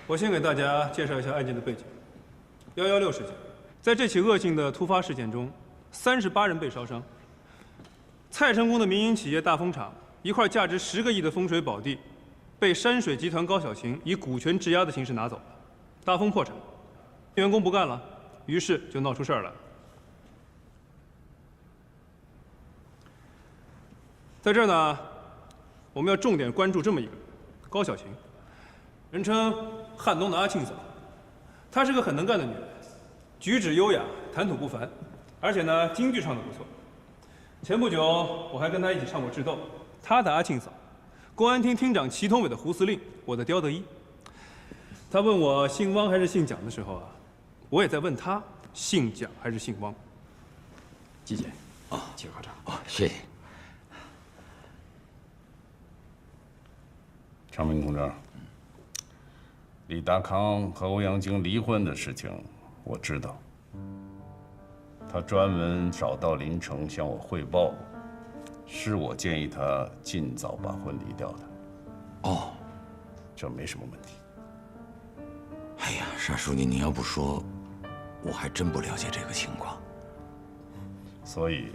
我先给大家介绍一下案件的背景。116事件，在这起恶性的突发事件中，38人被烧伤。蔡成功的民营企业大丰厂一块价值10个亿的风水宝地，被山水集团高小琴以股权质押的形式拿走了。大丰破产，员工不干了，于是就闹出事儿来了。在这儿呢，我们要重点关注这么一个人，高小琴。 人称汉东的阿庆嫂，她是个很能干的女人，举止优雅，谈吐不凡，而且呢，京剧唱得不错。前不久我还跟她一起唱过《智斗》，她的阿庆嫂，公安厅厅长祁同伟的胡司令，我的刁德一。她问我姓汪还是姓蒋的时候啊，我也在问她姓蒋还是姓汪。季姐，请喝茶。谢谢。长明同志。 李达康和欧阳菁离婚的事情我知道，他专门找到林城向我汇报，是我建议他尽早把婚离掉的。哦，这没什么问题。哎呀，沙书记，你要不说，我还真不了解这个情况。所以，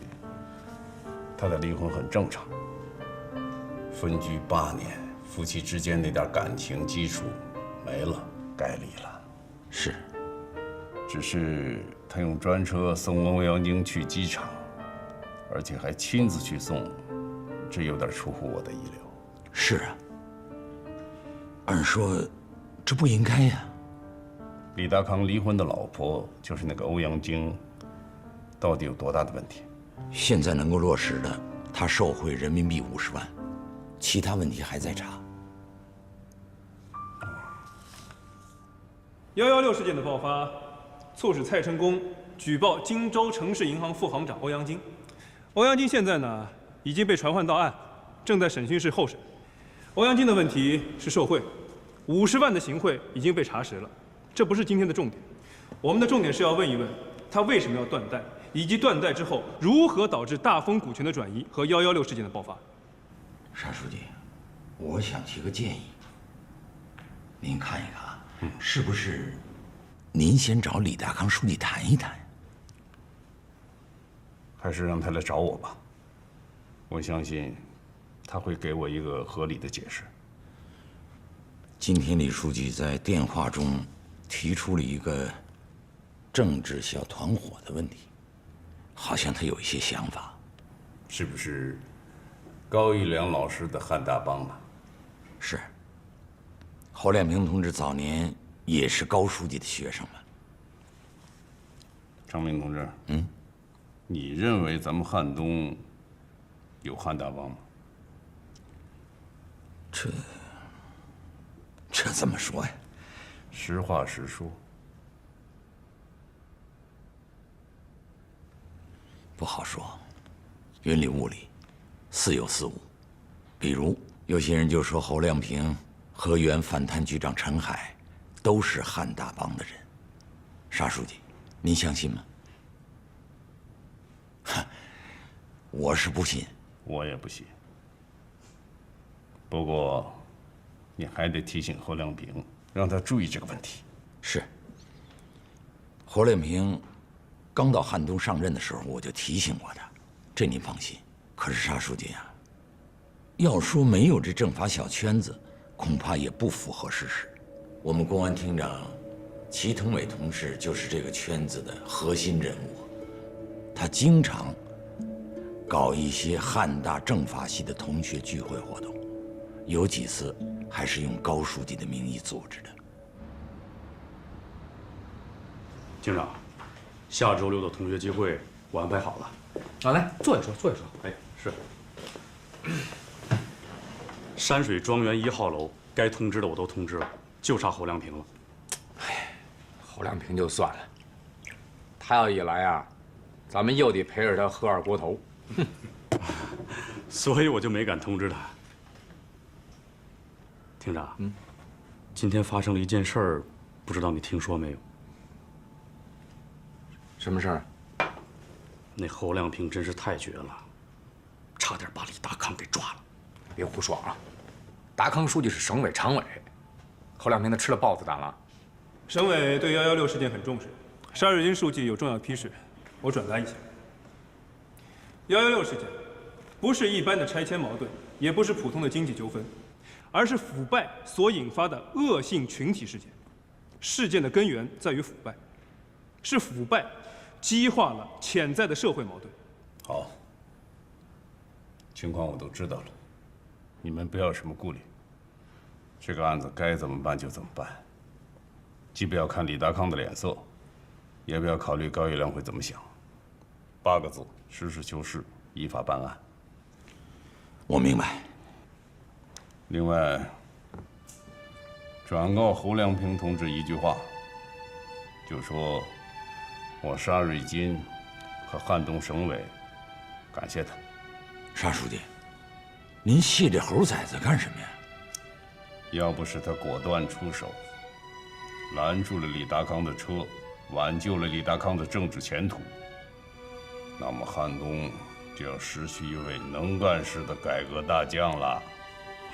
他的离婚很正常。分居8年，夫妻之间那点感情基础。 没了，该离了。是，只是他用专车送欧阳菁去机场，而且还亲自去送，这有点出乎我的意料。是啊，按说这不应该呀。李达康离婚的老婆就是那个欧阳菁，到底有多大的问题？现在能够落实的，他受贿人民币50万，其他问题还在查。 116事件的爆发，促使蔡成功举报荆州城市银行副行长欧阳菁。欧阳菁现在呢已经被传唤到案，正在审讯室候审。欧阳菁的问题是受贿，50万的行贿已经被查实了，这不是今天的重点。我们的重点是要问一问他为什么要断代，以及断代之后如何导致大丰股权的转移和116事件的爆发。沙书记，我想提个建议，您看一看。 是不是您先找李大康书记谈一谈？还是让他来找我吧。我相信他会给我一个合理的解释。今天李书记在电话中提出了一个政治小团伙的问题，好像他有一些想法。是不是高一良老师的汉大帮呢？是。 侯亮平同志早年也是高书记的学生们。张明同志，你认为咱们汉东有汉大帮吗？这怎么说呀？实话实说。不好说，云里雾里，似有似无。比如有些人就说侯亮平。 和原反贪局长陈海都是汉大帮的人，沙书记，您相信吗？我是不信，我也不信。不过，你还得提醒侯亮平，让他注意这个问题。是。侯亮平刚到汉东上任的时候，我就提醒过他，这您放心。可是沙书记啊，要说没有这政法小圈子。 恐怕也不符合事实。我们公安厅长祁同伟同志就是这个圈子的核心人物，他经常搞一些汉大政法系的同学聚会活动，有几次还是用高书记的名义组织的。厅长，下周6的同学聚会我安排好了。好，来坐一说，坐一说。哎，是。山水庄园1号楼该通知的我都通知了，就差侯亮平了。哎，侯亮平就算了，他要一来啊，咱们又得陪着他喝2锅头。哼，所以我就没敢通知他。厅长，今天发生了一件事儿，不知道你听说没有？什么事儿？那侯亮平真是太绝了，差点把李大康给抓了。别胡说啊！达康书记是省委常委，侯亮平他吃了豹子胆了。省委对116事件很重视，沙瑞金书记有重要批示，我转达一下。116事件不是一般的拆迁矛盾，也不是普通的经济纠纷，而是腐败所引发的恶性群体事件。事件的根源在于腐败，是腐败激化了潜在的社会矛盾。好，情况我都知道了，你们不要有什么顾虑。这个案子该怎么办就怎么办，既不要看李达康的脸色，也不要考虑高玉良会怎么想。8个字：实事求是，依法办案。我明白。另外，转告侯亮平同志一句话，就说我沙瑞金和汉东省委感谢他。沙书记，您谢这猴崽子干什么呀？要不是他果断出手，拦住了李达康的车，挽救了李达康的政治前途，那么汉东就要失去一位能干式的改革大将了。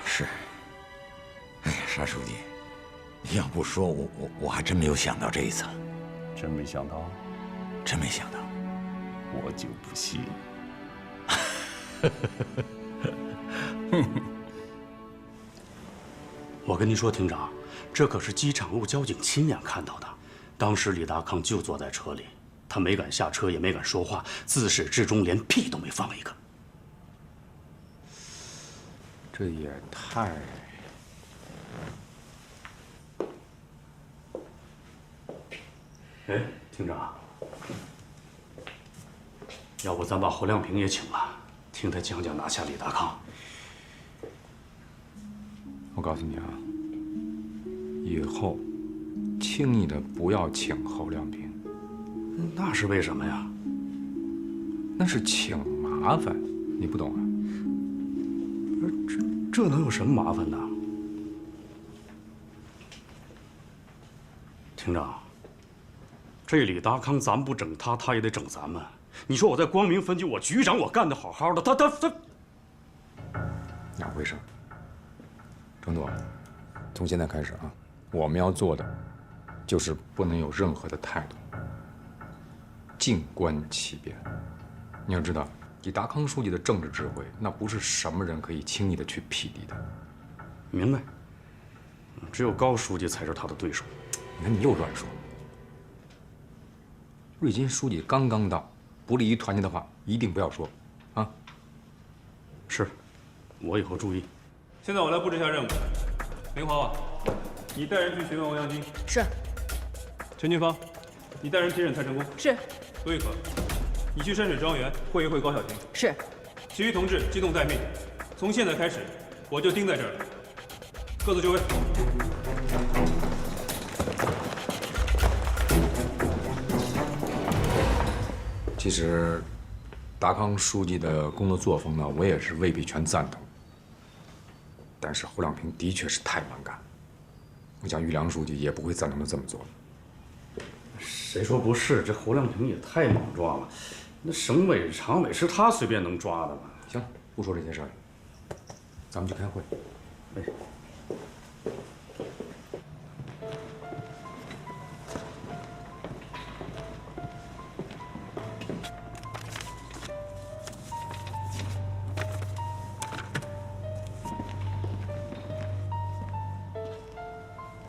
是。哎呀，沙书记，你要不说我还真没有想到这一层。真没想到？真没想到。我就不信。我跟您说，厅长，这可是机场路交警亲眼看到的。当时李达康就坐在车里，他没敢下车，也没敢说话，自始至终连屁都没放一个。这也太……哎，厅长，要不咱把侯亮平也请了，听他讲讲拿下李达康。我告诉你啊，以后轻易的不要请侯亮平，那是为什么呀？那是请麻烦，你不懂啊？这能有什么麻烦呢？厅长，这李达康咱不整他，他也得整咱们。你说我在光明分局，我局长我干得好好的，他哪回事？程度，从现在开始啊，我们要做的就是不能有任何的态度，静观其变。你要知道，李达康书记的政治智慧，那不是什么人可以轻易的去匹敌的。明白。只有高书记才是他的对手。你看你又乱说。瑞金书记刚刚到，不利于团结的话，一定不要说，啊。是，我以后注意。现在我来布置一下任务。林华华，你带人去询问欧阳菁。是。陈金芳，你带人提审蔡成功。是。杜玉可，你去山水庄园会一会高小婷。是。其余同志机动待命。从现在开始，我就盯在这儿了。各自就位。其实，达康书记的工作作风呢，我也是未必全赞同。但是侯亮平的确是太蛮干，我想玉良书记也不会赞同他这么做。谁说不是？这侯亮平也太莽撞了。那省委常委是他随便能抓的吗？行，不说这些事儿了，咱们去开会。哎。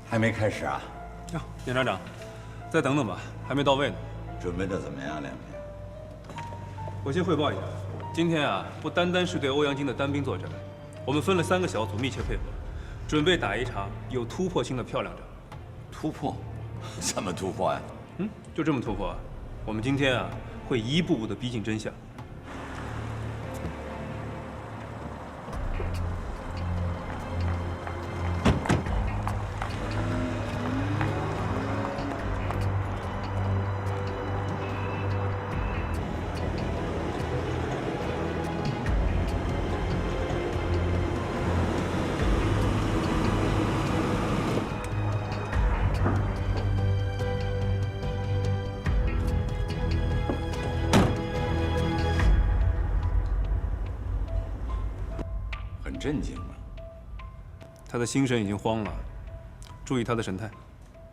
还没开始啊？呀，检察长，再等等吧，还没到位呢。准备的怎么样，亮平？我先汇报一下，今天啊，不单单是对欧阳菁的单兵作战，我们分了3个小组密切配合，准备打一场有突破性的漂亮仗。突破？怎么突破呀？就这么突破啊！我们今天啊，会一步步的逼近真相。很震惊啊！他的心神已经慌了，注意他的神态。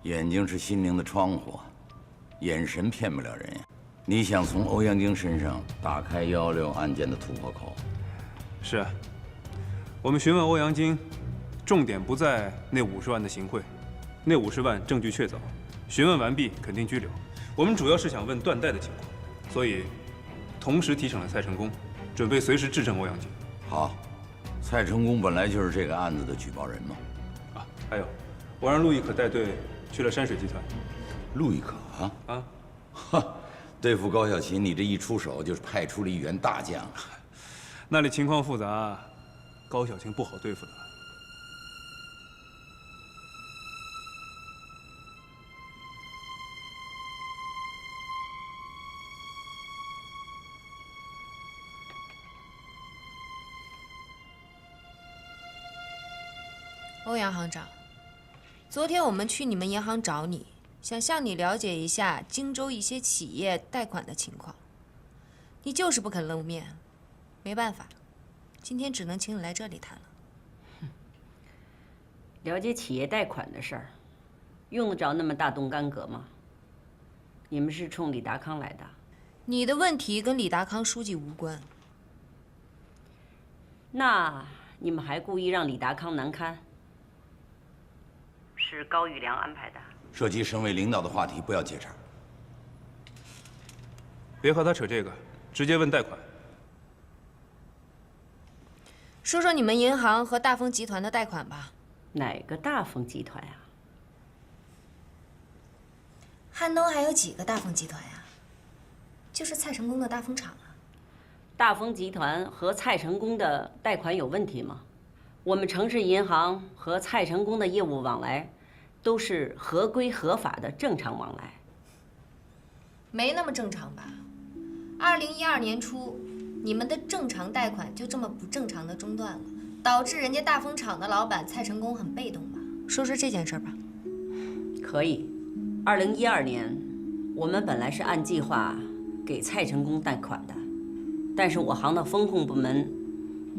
眼睛是心灵的窗户，眼神骗不了人呀。你想从欧阳菁身上打开116案件的突破口？是啊，我们询问欧阳菁，重点不在那50万的行贿，那50万证据确凿，询问完毕肯定拘留。我们主要是想问断代的情况，所以同时提审了蔡成功，准备随时质证欧阳菁。好，蔡成功本来就是这个案子的举报人嘛。啊，还有，我让陆亦可带队去了山水集团。陆亦可啊？啊，哈，对付高小琴，你这一出手就是派出了一员大将啊。那里情况复杂，高小琴不好对付的。欧阳行长，昨天我们去你们银行找你，想向你了解一下荆州一些企业贷款的情况，你就是不肯露面，没办法，今天只能请你来这里谈了。了解企业贷款的事儿，用得着那么大动干戈吗？你们是冲李达康来的？你的问题跟李达康书记无关。那你们还故意让李达康难堪？是高玉良安排的？涉及省委领导的话题不要接茬。别和他扯这个，直接问贷款。说说你们银行和大丰集团的贷款吧。哪个大丰集团呀？汉东还有几个大丰集团呀？就是蔡成功的大丰厂啊。大丰集团和蔡成功的贷款有问题吗？我们城市银行和蔡成功的业务往来，都是合规合法的正常往来。没那么正常吧？2012年初，你们的正常贷款就这么不正常的中断了，导致人家大丰厂的老板蔡成功很被动吧？说说这件事吧。可以。2012年，我们本来是按计划给蔡成功贷款的，但是我行的风控部门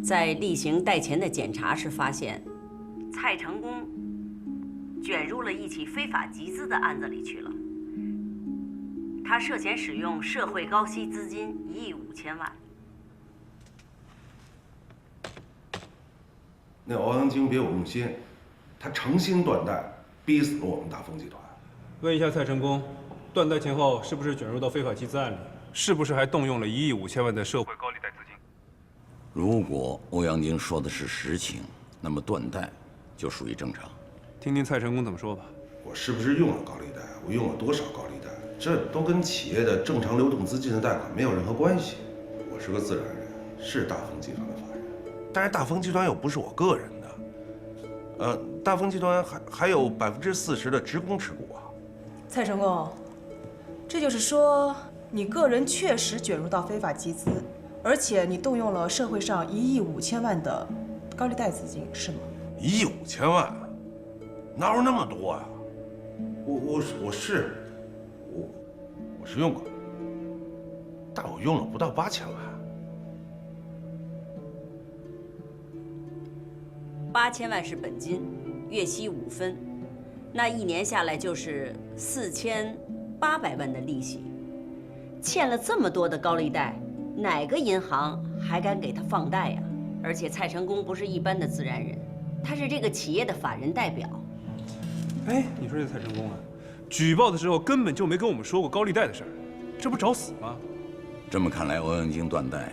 在例行贷前的检查时发现，蔡成功卷入了一起非法集资的案子里去了。他涉嫌使用社会高息资金1亿5千万。那欧阳菁别有用心，他诚心断贷，逼死了我们大丰集团。问一下蔡成功，断贷前后是不是卷入到非法集资案里？是不是还动用了1亿5千万的社会高利贷资金？如果欧阳菁说的是实情，那么断贷就属于正常。听听蔡成功怎么说吧。我是不是用了高利贷？我用了多少高利贷？这都跟企业的正常流动资金的贷款没有任何关系。我是个自然人，是大丰集团的法人，但是大丰集团又不是我个人的。大丰集团还有40%的职工持股啊。蔡成功，这就是说你个人确实卷入到非法集资，而且你动用了社会上1亿5千万的高利贷资金，是吗？1亿5千万，哪有那么多啊？我是用过，但我用了不到8000万。 8000万是本金，月息5分，那1年下来就是4800万的利息。欠了这么多的高利贷，哪个银行还敢给他放贷呀？而且蔡成功不是一般的自然人，他是这个企业的法人代表。哎，你说这蔡成功啊，举报的时候根本就没跟我们说过高利贷的事儿，这不找死吗？这么看来，欧阳菁断贷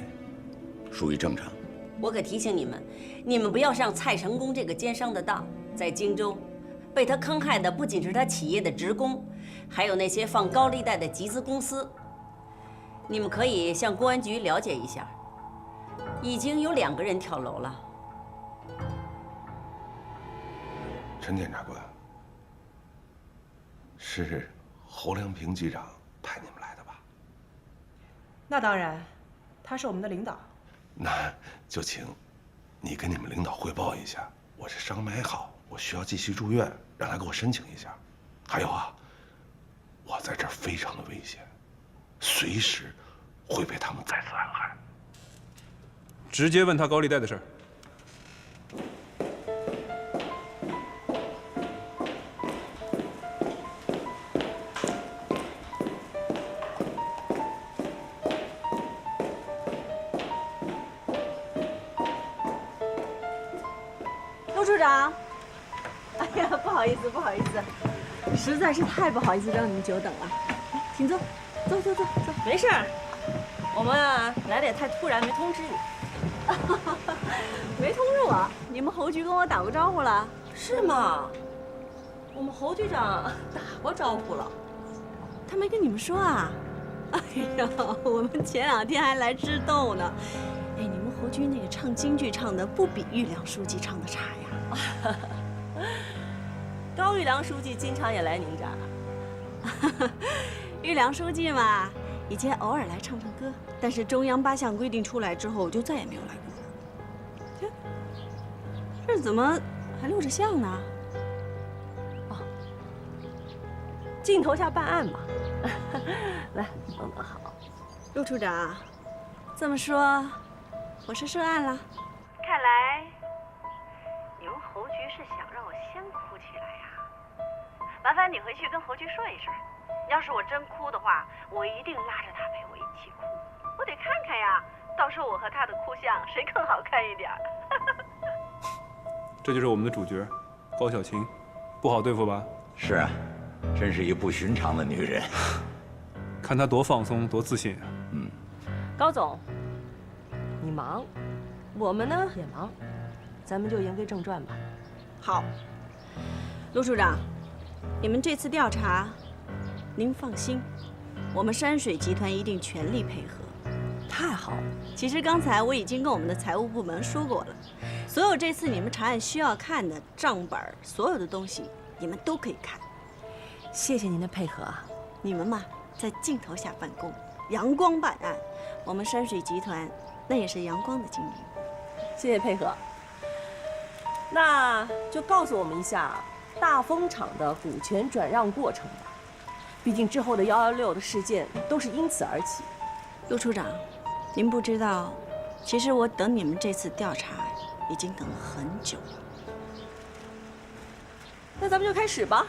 属于正常。我可提醒你们，你们不要上蔡成功这个奸商的当。在荆州，被他坑害的不仅是他企业的职工，还有那些放高利贷的集资公司。你们可以向公安局了解一下，已经有2个人跳楼了。陈检察官，是侯良平局长派你们来的吧？那当然，他是我们的领导。那就请你跟你们领导汇报一下，我这伤没好，我需要继续住院，让他给我申请一下。还有啊，我在这儿非常的危险，随时会被他们再次暗害。直接问他高利贷的事儿。陆处长，哎呀，不好意思，不好意思，实在是太不好意思让你们久等了。来，请坐，坐。没事儿，我们啊来的也太突然，没通知你。没通知我，你们侯局跟我打过招呼了？是吗？我们侯局长打过招呼了。他没跟你们说啊？哎呀，我们前2天还来智斗呢。哎，你们侯局那个唱京剧唱的不比玉良书记唱的差呀。高玉良书记经常也来您这儿。玉良书记嘛，以前偶尔来唱歌，但是中央8项规定出来之后，就再也没有来过了。这怎么还录着像呢？哦，镜头下办案嘛。来，帮忙好。陆处长，这么说，我是涉案了？看来你们侯局是想让我先哭起来呀？麻烦你回去跟侯局说一声，要是我真哭的话，我一定拉着他陪我一起哭。我得看看呀，到时候我和他的哭相谁更好看一点。这就是我们的主角，高小琴，不好对付吧？是啊，真是一不寻常的女人。看她多放松，多自信啊！高总，你忙，我们呢也忙，咱们就言归正传吧。好，陆处长，你们这次调查，您放心，我们山水集团一定全力配合。太好了。其实刚才我已经跟我们的财务部门说过了，所有这次你们查案需要看的账本，所有的东西你们都可以看。谢谢您的配合啊。你们嘛，在镜头下办公，阳光办案。我们山水集团那也是阳光的经营。谢谢配合。那就告诉我们一下大风厂的股权转让过程吧。毕竟之后的116的事件都是因此而起。陆处长，您不知道，其实我等你们这次调查已经等了很久了。那咱们就开始吧。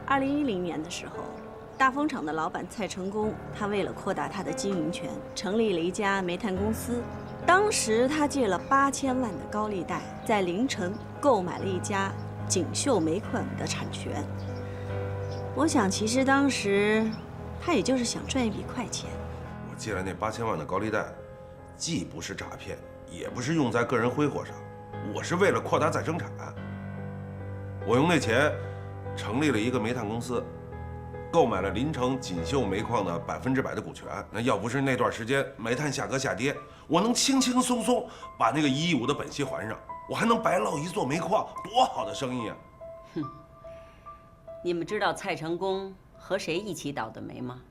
2010年的时候，大风厂的老板蔡成功，他为了扩大他的经营权，成立了一家煤炭公司。当时他借了8000万的高利贷，在临城购买了一家锦绣煤矿的产权。我想，其实当时他也就是想赚一笔快钱。我借了那8000万的高利贷，既不是诈骗，也不是用在个人挥霍上，我是为了扩大再生产。我用那钱成立了一个煤炭公司，购买了临城锦绣煤矿的100%的股权。那要不是那段时间煤炭价格下跌，我能轻轻松松把那个1亿5的本息还上，我还能白捞一座煤矿，多好的生意啊！哼，你们知道蔡成功和谁一起倒的霉吗？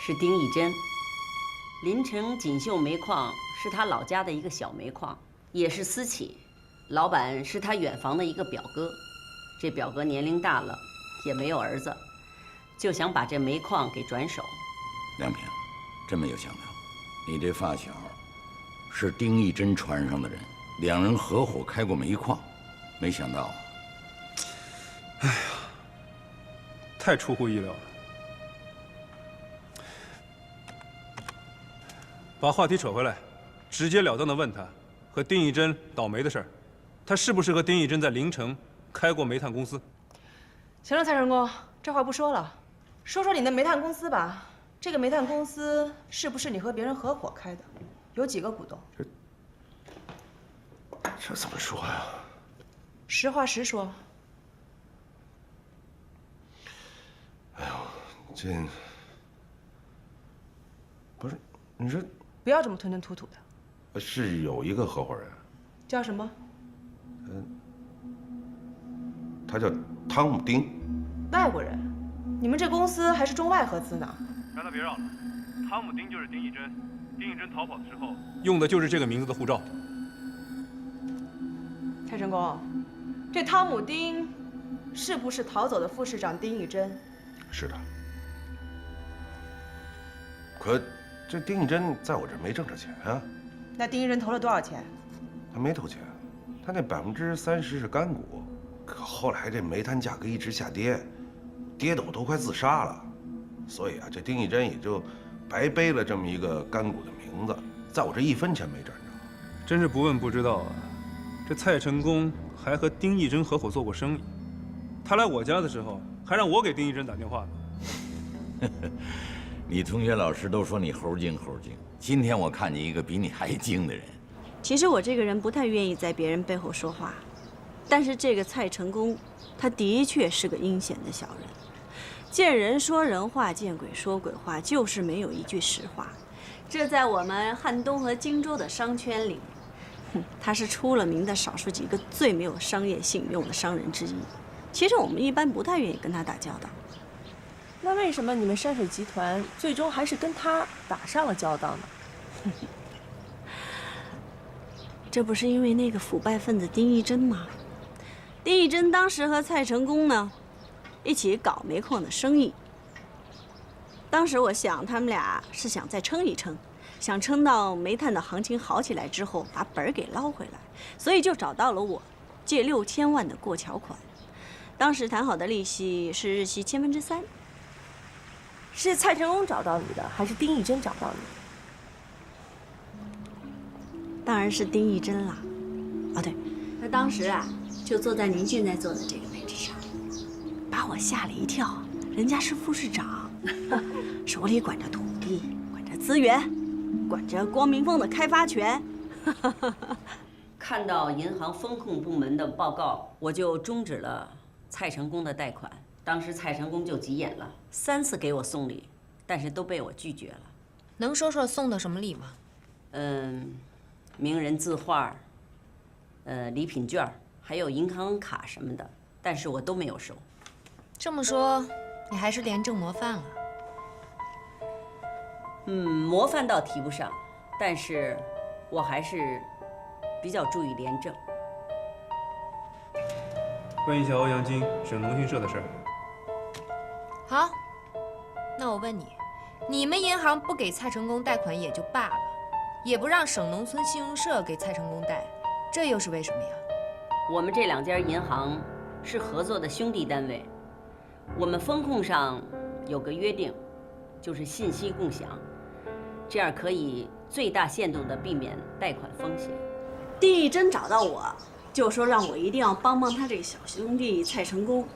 是丁义珍。临城锦绣煤矿是他老家的一个小煤矿，也是私企。 老板是他远房的一个表哥，这表哥年龄大了，也没有儿子，就想把这煤矿给转手。梁平，真没有想到，你这发小是丁义珍船上的人，两人合伙开过煤矿，没想到。哎呀，太出乎意料了。把话题扯回来，直截了当的问他，和丁义珍倒霉的事儿。 他是不是和丁义珍在临城开过煤炭公司？行了，蔡成功，这话不说了，说说你的煤炭公司吧。这个煤炭公司是不是你和别人合伙开的？有几个股东？这怎么说呀？实话实说。哎呦，这不是你这不要这么吞吞吐吐的。是有一个合伙人，叫什么？ 他叫汤姆丁，外国人。你们这公司还是中外合资呢？让他别嚷了，汤姆丁就是丁义珍，丁义珍逃跑的时候用的就是这个名字的护照。蔡成功，这汤姆丁是不是逃走的副市长丁义珍？是的。可这丁义珍在我这没挣着钱啊。那丁义珍投了多少钱？他没投钱，他那30%是干股。 可后来这煤炭价格一直下跌，跌得我都快自杀了，所以啊，这丁义珍也就白背了这么一个干股的名字，在我这1分钱没挣着。真是不问不知道啊！这蔡成功还和丁义珍合伙做过生意，他来我家的时候还让我给丁义珍打电话呢。你同学老师都说你猴精猴精，今天我看见一个比你还精的人。其实我这个人不太愿意在别人背后说话，但是这个蔡成功，他的确是个阴险的小人，见人说人话，见鬼说鬼话，就是没有一句实话。这在我们汉东和荆州的商圈里，他是出了名的少数几个最没有商业信用的商人之一。其实我们一般不太愿意跟他打交道。那为什么你们山水集团最终还是跟他打上了交道呢？这不是因为那个腐败分子丁义珍吗？丁义珍当时和蔡成功呢，一起搞煤矿的生意。当时我想，他们俩是想再撑一撑，想撑到煤炭的行情好起来之后，把本儿给捞回来，所以就找到了我，借6000万的过桥款。当时谈好的利息是日息3/1000。是蔡成功找到你的，还是丁义珍找到你？当然是丁义珍啦。哦，对，他当时啊，就坐在您现在坐的这个位置上，把我吓了一跳。人家是副市长，手里管着土地，管着资源，管着光明峰的开发权。看到银行风控部门的报告，我就终止了蔡成功的贷款。当时蔡成功就急眼了，3次给我送礼，但是都被我拒绝了。能说说送的什么礼吗？名人字画，礼品券，还有银行卡什么的，但是我都没有收。这么说，你还是廉政模范啊？模范倒提不上，但是我还是比较注意廉政。问一下欧阳菁省农信社的事儿。好，那我问你，你们银行不给蔡成功贷款也就罢了，也不让省农村信用社给蔡成功贷，这又是为什么呀？我们这2家银行是合作的兄弟单位，我们风控上有个约定，就是信息共享，这样可以最大限度地避免贷款风险。丁义珍找到我，就说让我一定要帮帮他这个小兄弟蔡成功。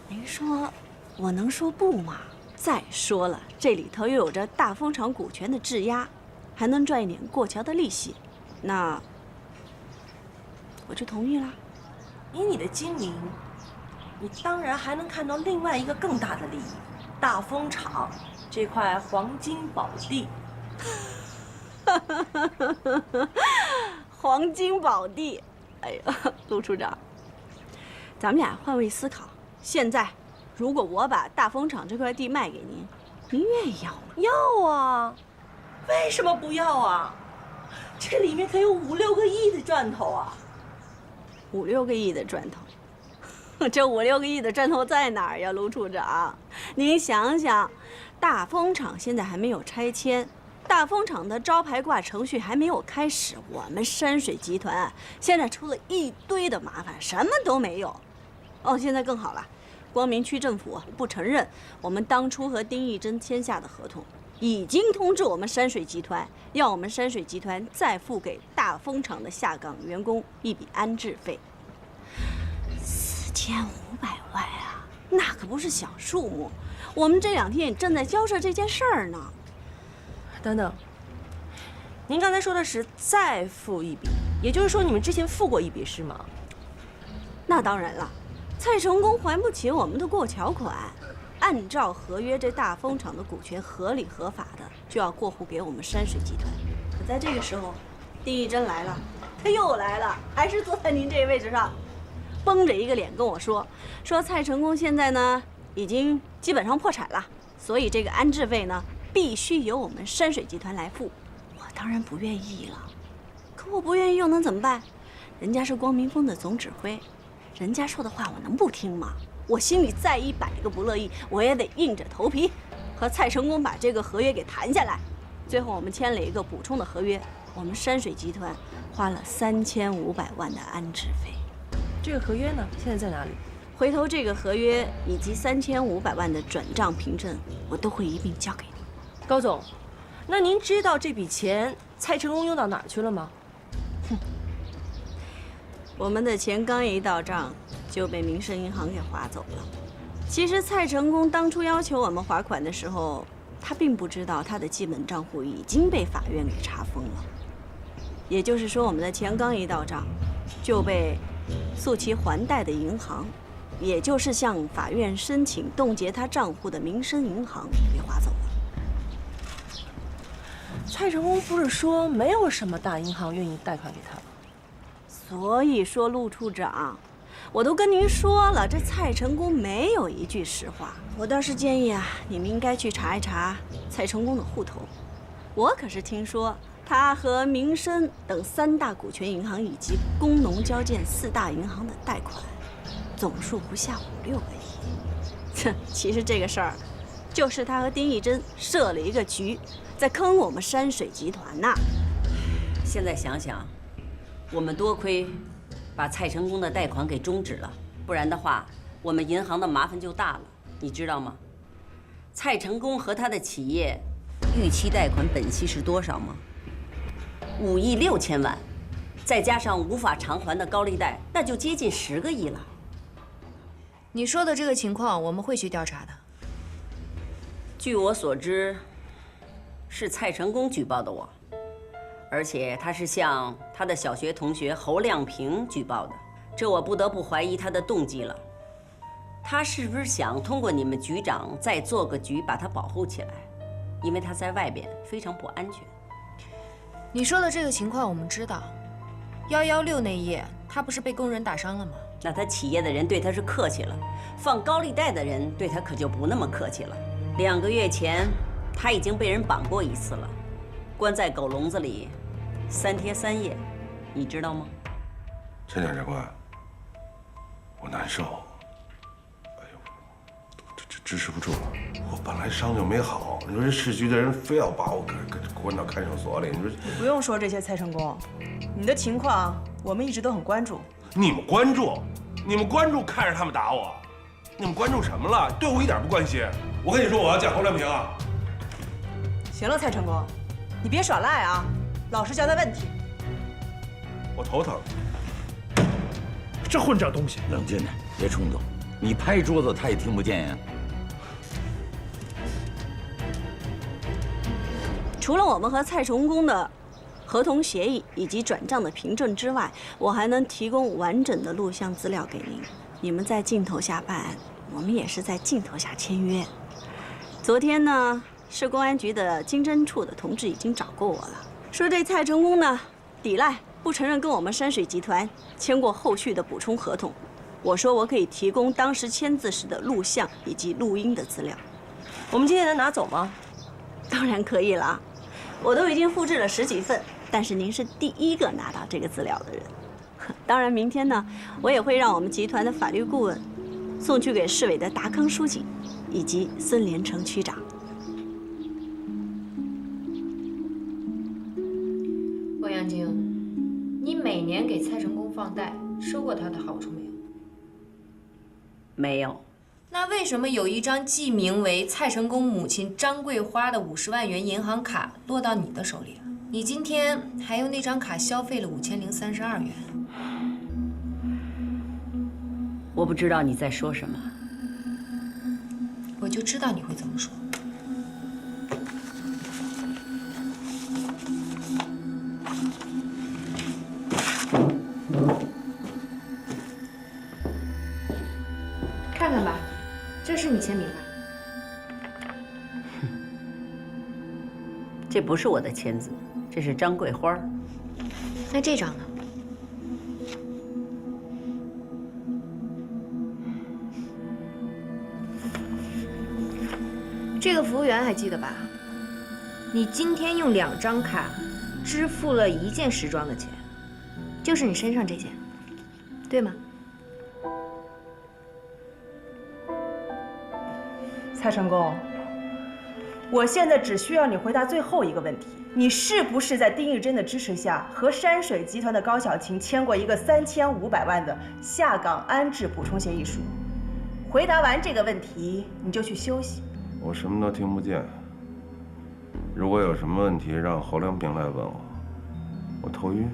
您说我能说不吗？再说了，这里头又有着大风厂股权的质押，还能赚一点过桥的利息，那我就同意了。以你的精明，你当然还能看到另外一个更大的利益——大风厂这块黄金宝地。黄金宝地，哎呀，陆处长，咱们俩换位思考，现在如果我把大风厂这块地卖给您，您愿意要吗？要啊，为什么不要啊？这里面可有5、6个亿的赚头啊！5、6个亿的赚头，这5、6个亿的赚头在哪儿呀，卢处长？您想想，大风厂现在还没有拆迁，大风厂的招牌挂程序还没有开始，我们山水集团现在出了一堆的麻烦，什么都没有。哦，现在更好了，光明区政府不承认我们当初和丁义珍签下的合同，已经通知我们山水集团，要我们山水集团再付给大风厂的下岗员工一笔安置费，4500万啊，那可不是小数目。我们这2天也正在交涉这件事儿呢。等等，您刚才说的是再付一笔，也就是说你们之前付过一笔是吗？那当然了，蔡成功还不起我们的过桥款，按照合约，这大风厂的股权合理合法的就要过户给我们山水集团。可在这个时候，丁义珍来了，他又来了，还是坐在您这位置上，绷着一个脸跟我说蔡成功现在呢已经基本上破产了，所以这个安置费呢必须由我们山水集团来付。我当然不愿意了，可我不愿意又能怎么办？人家是光明峰的总指挥，人家说的话我能不听吗？我心里再100个不乐意，我也得硬着头皮和蔡成功把这个合约给谈下来。最后我们签了一个补充的合约，我们山水集团花了3500万的安置费。这个合约呢，现在在哪里？回头这个合约以及3500万的转账凭证，我都会一并交给你。高总，那您知道这笔钱蔡成功用到哪儿去了吗？我们的钱刚一到账，就被民生银行给划走了。其实蔡成功当初要求我们划款的时候，他并不知道他的基本账户已经被法院给查封了。也就是说，我们的钱刚一到账，就被诉其还贷的银行，也就是向法院申请冻结他账户的民生银行给划走了。蔡成功不是说没有什么大银行愿意贷款给他吗？所以说，陆处长，我都跟您说了，这蔡成功没有一句实话。我倒是建议啊，你们应该去查一查蔡成功的户头。我可是听说他和民生等3大股权银行以及工农交建4大银行的贷款，总数不下5、6个亿。其实这个事儿，就是他和丁义珍设了一个局，在坑我们山水集团呐。现在想想，我们多亏把蔡成功的贷款给终止了，不然的话，我们银行的麻烦就大了，你知道吗？蔡成功和他的企业逾期贷款本息是多少吗？5亿6千万，再加上无法偿还的高利贷，那就接近10个亿了。你说的这个情况，我们会去调查的。据我所知，是蔡成功举报的我，而且他是向他的小学同学侯亮平举报的，这我不得不怀疑他的动机了。他是不是想通过你们局长再做个局，把他保护起来？因为他在外边非常不安全。你说的这个情况我们知道，116那夜他不是被工人打伤了吗？那他企业的人对他是客气了，放高利贷的人对他可就不那么客气了。2个月前，他已经被人绑过1次了，关在狗笼子里3天3夜，你知道吗？陈检察官，我难受。哎呦，这支持不住了。我本来伤就没好，你说这市局的人非要把我给关到看守所里，你说不用说这些，蔡成功，你的情况我们一直都很关注。你们关注，看着他们打我，你们关注什么了？对我一点不关心。我跟你说，我要见侯亮平啊。行了，蔡成功，你别耍赖啊，老实交代问题。我头疼。这混账东西！冷静点，别冲动。你拍桌子，他也听不见呀。除了我们和蔡成功的合同协议以及转账的凭证之外，我还能提供完整的录像资料给您。你们在镜头下办案，我们也是在镜头下签约。昨天呢，市公安局的经侦处的同志已经找过我了，说这蔡成功呢抵赖，不承认跟我们山水集团签过后续的补充合同。我说我可以提供当时签字时的录像以及录音的资料。我们今天能拿走吗？当然可以了，我都已经复制了10几份，但是您是第一个拿到这个资料的人。当然，明天呢，我也会让我们集团的法律顾问送去给市委的达康书记以及孙连成区长。欧阳晶，你每年给蔡成功放贷，收过他的好处没有？没有。那为什么有一张记名为蔡成功母亲张桂花的50万元银行卡落到你的手里了？你今天还用那张卡消费了5032元。我不知道你在说什么。我就知道你会这么说。看看吧，这是你签名吧？这不是我的签字，这是张桂花。那这张呢？这个服务员还记得吧？你今天用2张卡支付了1件时装的钱，就是你身上这件，对吗？蔡成功，我现在只需要你回答最后一个问题：你是不是在丁义珍的支持下和山水集团的高小琴签过一个3500万的下岗安置补充协议书？回答完这个问题，你就去休息。我什么都听不见。如果有什么问题，让侯良平来问我。我头晕。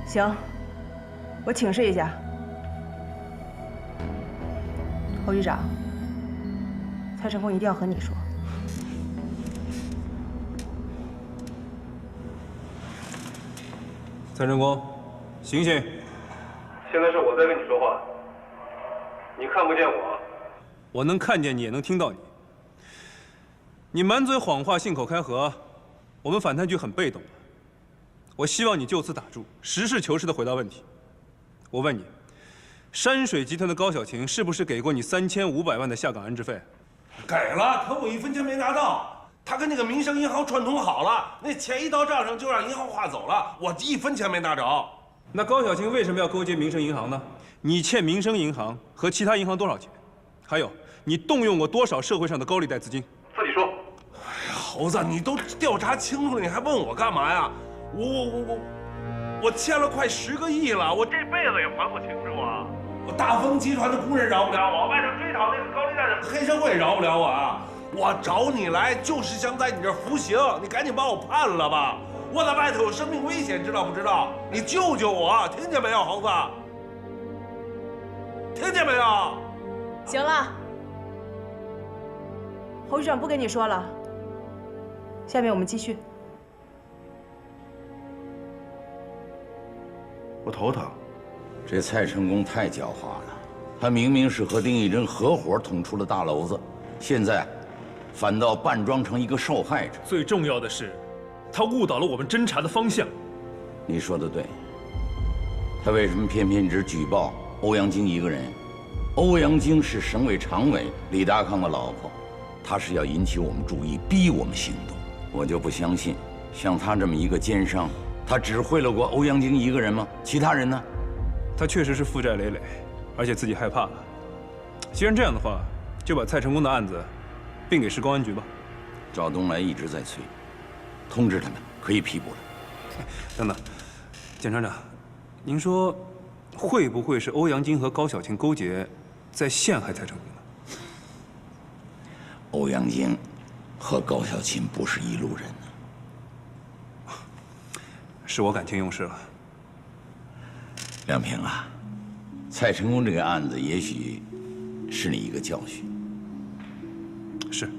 行，我请示一下，侯局长，蔡成功一定要和你说。蔡成功，醒醒！现在是我在跟你说话，你看不见我，我能看见你，也能听到你。你满嘴谎话，信口开河，我们反贪局很被动。我希望你就此打住，实事求是地回答问题。我问你，山水集团的高小晴是不是给过你3500万的下岗安置费？给了，可我1分钱没拿到。他跟那个民生银行串通好了，那钱一到账上就让银行划走了，我1分钱没拿着。那高小晴为什么要勾结民生银行呢？你欠民生银行和其他银行多少钱？还有，你动用过多少社会上的高利贷资金？自己说。哎呀，猴子，你都调查清楚了，你还问我干嘛呀？我欠了快10个亿了，我这辈子也还不清楚啊！我大丰集团的工人饶不了我，外头追讨那个高利贷的黑社会饶不了我啊！我找你来就是想在你这儿服刑，你赶紧把我判了吧！我在外头有生命危险，知道不知道？你救救我，听见没有，猴子？听见没有？行了，侯局长不跟你说了，下面我们继续。我头疼。这蔡成功太狡猾了，他明明是和丁义珍合伙捅出了大娄子，现在反倒扮装成一个受害者。最重要的是，他误导了我们侦查的方向。你说的对，他为什么偏偏只举报欧阳菁一个人？欧阳菁是省委常委李达康的老婆，他是要引起我们注意，逼我们行动。我就不相信，像他这么一个奸商，他只贿赂过欧阳菁一个人吗？其他人呢？他确实是负债累累，而且自己害怕了。既然这样的话，就把蔡成功的案子并给市公安局吧。赵东来一直在催，通知他们可以批捕了。等等，检察长，您说会不会是欧阳菁和高小晴勾结，在陷害蔡成功呢？欧阳菁和高小晴不是一路人呢。是我感情用事了。梁平啊，蔡成功这个案子也许是你一个教训。是。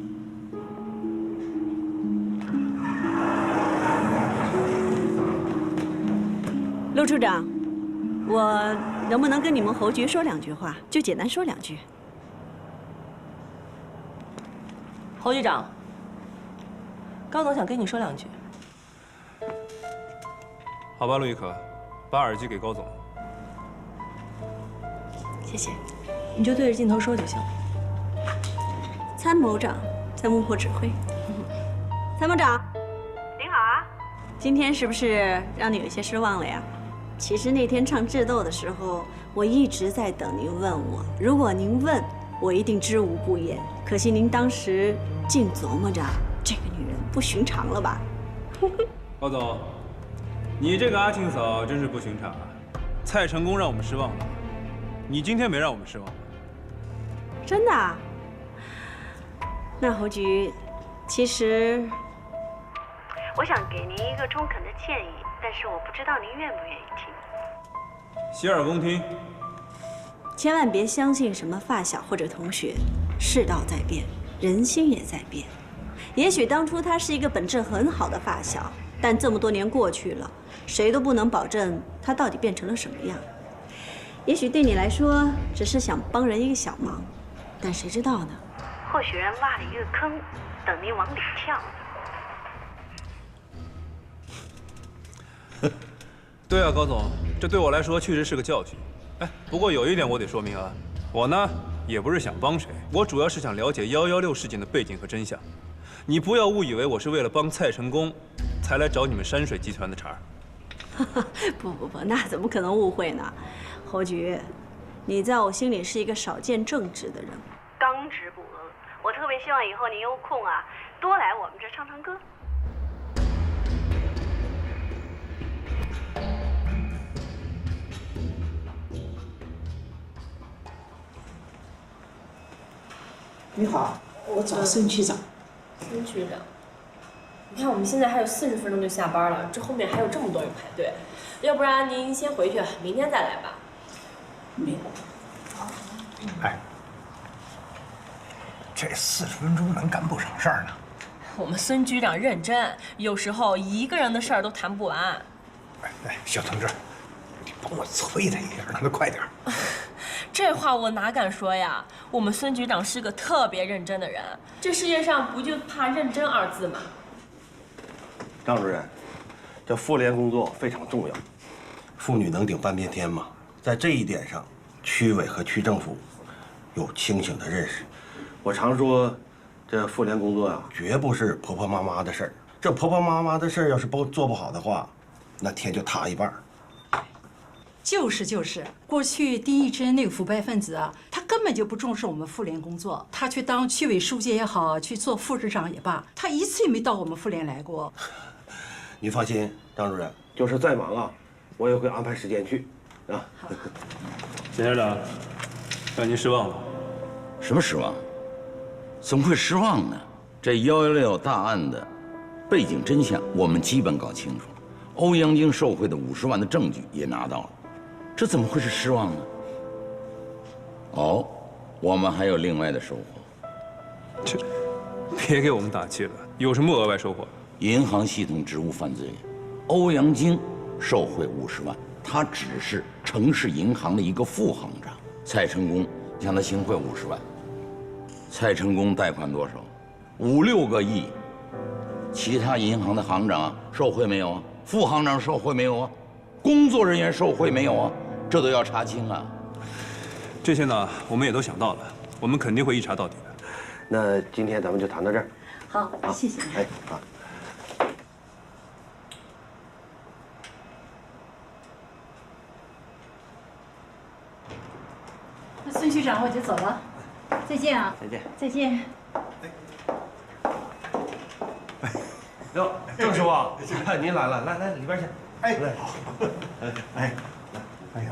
陆处长，我能不能跟你们侯局说2句话？就简单说2句。侯局长，高总想跟你说2句。好吧，陆亦可，把耳机给高总。谢谢，你就对着镜头说就行。参谋长在幕后指挥。参谋长，您好啊。今天是不是让你有些失望了呀？其实那天唱智斗的时候，我一直在等您问我。如果您问，我一定知无不言。可惜您当时净琢磨着这个女人不寻常了吧？高总，你这个阿庆嫂真是不寻常啊！蔡成功让我们失望了，你今天没让我们失望。真的啊？那侯局，其实我想给您一个中肯的建议，但是我不知道您愿不愿意听。洗耳恭听。千万别相信什么发小或者同学，世道在变，人心也在变。也许当初他是一个本质很好的发小，但这么多年过去了，谁都不能保证他到底变成了什么样。也许对你来说只是想帮人一个小忙，但谁知道呢？或许人挖了一个坑，等您往里跳呢。对啊，高总，这对我来说确实是个教训。哎，不过有一点我得说明啊，我呢也不是想帮谁，我主要是想了解116事件的背景和真相。你不要误以为我是为了帮蔡成功，才来找你们山水集团的茬。不，那怎么可能误会呢？侯局，你在我心里是一个少见正直的人。刚直不阿，我特别希望以后您有空啊，多来我们这唱唱歌。你好，我找孙区长。孙区长，你看我们现在还有40分钟就下班了，这后面还有这么多人排队，要不然您先回去，明天再来吧。哎，这40分钟能干不少事儿呢。我们孙局长认真，有时候一个人的事儿都谈不完。哎，小同志，你帮我催他一下，让他快点。这话我哪敢说呀？我们孙局长是个特别认真的人，这世界上不就怕认真2字吗？张主任，这妇联工作非常重要，妇女能顶半边天吗？在这一点上，区委和区政府有清醒的认识。我常说，这妇联工作啊，绝不是婆婆妈妈的事儿。这婆婆妈妈的事儿要是做不好的话，那天就塌一半。就是，过去丁义珍那个腐败分子啊，他根本就不重视我们妇联工作。他去当区委书记也好，去做副市长也罢，他一次也没到我们妇联来过。你放心，张主任，就是再忙啊，我也会安排时间去。啊，钱校长，让您失望了。什么失望？怎么会失望呢？这116大案的背景真相我们基本搞清楚，欧阳菁受贿的50万的证据也拿到了，这怎么会是失望呢？哦，我们还有另外的收获。这，别给我们打气了，有什么额外收获？银行系统职务犯罪，欧阳菁受贿50万，他只是城市银行的一个副行长。蔡成功向他行贿50万，蔡成功贷款多少？5、6个亿。其他银行的行长受贿没有啊？副行长受贿没有啊？工作人员受贿没有啊？这都要查清啊！这些呢，我们也都想到了，我们肯定会一查到底的。那今天咱们就谈到这儿。好，谢谢。哎，好。那孙局长，我就走了，再见啊！再见。再见。哟，郑师傅，您来了，来里边去。哎，来，哎呦，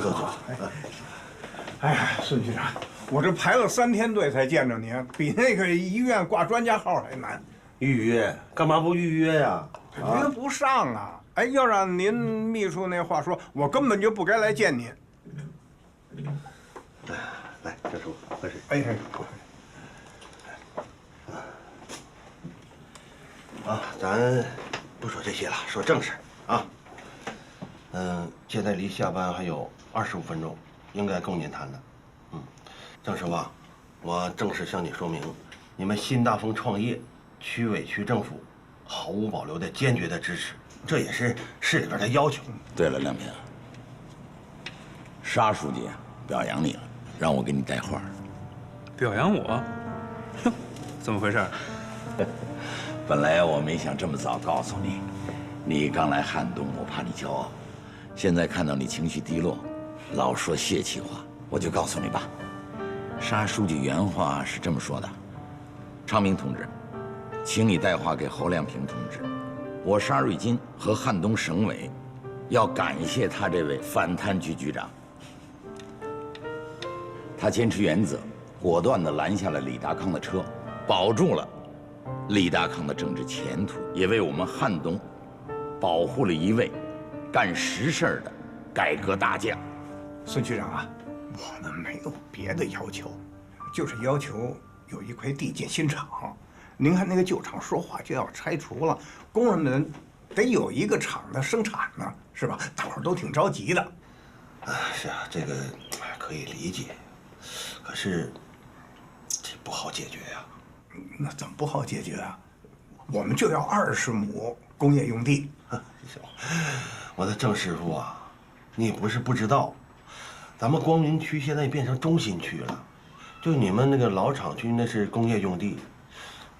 走。哎呀，孙局长，我这排了3天队才见着您，比那个医院挂专家号还难。预约？干嘛不预约呀？约不上啊！哎，要让您秘书那话说，我根本就不该来见您。来，郑师傅，喝水。哎。啊，咱不说这些了，说正事啊。现在离下班还有25分钟，应该够您谈的。郑师傅，我正式向你说明，你们新大丰创业，区委区政府毫无保留的坚决的支持，这也是市里边的要求。对了，亮平，沙书记表扬你了，让我给你带话。表扬我？哼，怎么回事？本来我没想这么早告诉你，你刚来汉东，我怕你骄傲。现在看到你情绪低落，老说泄气话，我就告诉你吧。沙书记原话是这么说的：昌明同志，请你带话给侯亮平同志，我沙瑞金和汉东省委要感谢他这位反贪局局长。他坚持原则，果断地拦下了李达康的车，保住了李达康的政治前途，也为我们汉东保护了一位干实事的改革大将。孙局长啊，我们没有别的要求，就是要求有一块地建新厂。您看那个旧厂说话就要拆除了，工人们得有一个厂的生产呢，是吧？大伙儿都挺着急的。是啊，这个可以理解，可是这不好解决呀。那怎么不好解决啊？我们就要20亩工业用地。我的郑师傅啊，你不是不知道，咱们光明区现在变成中心区了，就你们那个老厂区那是工业用地，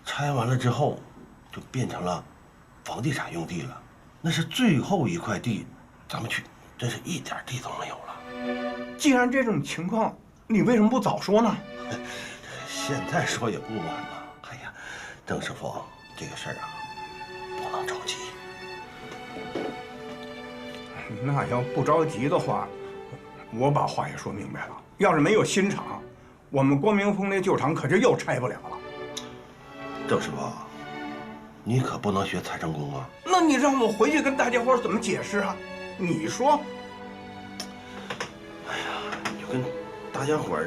拆完了之后就变成了房地产用地了，那是最后一块地，咱们区真是一点地都没有了。既然这种情况，你为什么不早说呢？现在说也不晚嘛。哎呀，郑师傅，这个事儿啊，不能着急。那要不着急的话，我把话也说明白了，要是没有新厂，我们光明峰那旧厂可就又拆不了了。郑师傅，你可不能学蔡成功啊！那你让我回去跟大家伙怎么解释啊？你说？哎呀，你就跟大家伙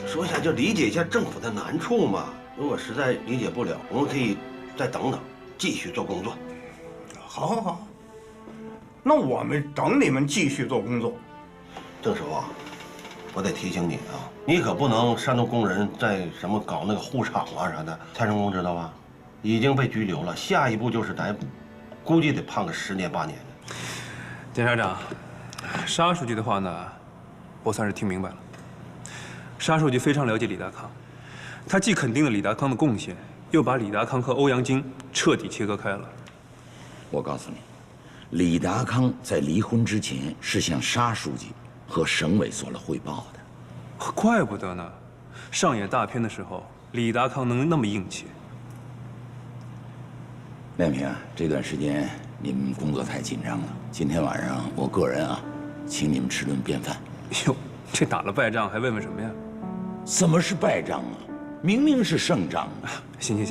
说一下，就理解一下政府的难处嘛。如果实在理解不了，我们可以再等等，继续做工作。好，好，好。那我们等你们继续做工作。郑师傅，我得提醒你啊，你可不能煽动工人在什么搞那个护厂啊啥的。蔡成功知道吧？已经被拘留了，下一步就是逮捕，估计得判个10年8年的。检察长，沙书记的话呢，我算是听明白了。沙书记非常了解李达康，他既肯定了李达康的贡献，又把李达康和欧阳菁彻底切割开了。我告诉你，李达康在离婚之前是向沙书记和省委做了汇报的。怪不得呢，上演大片的时候，李达康能那么硬气。亮平啊，这段时间你们工作太紧张了，今天晚上我个人啊，请你们吃顿便饭。哟，这打了败仗还问问什么呀？什么是败仗啊？明明是胜仗啊！行，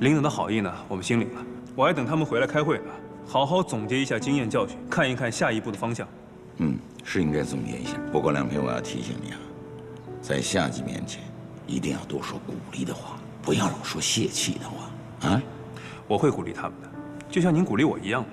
领导的好意呢，我们心领了。我还等他们回来开会呢，好好总结一下经验教训，看一看下一步的方向。是应该总结一下。不过亮平，我要提醒你啊，在下级面前一定要多说鼓励的话，不要老说泄气的话啊！我会鼓励他们的，就像您鼓励我一样嘛。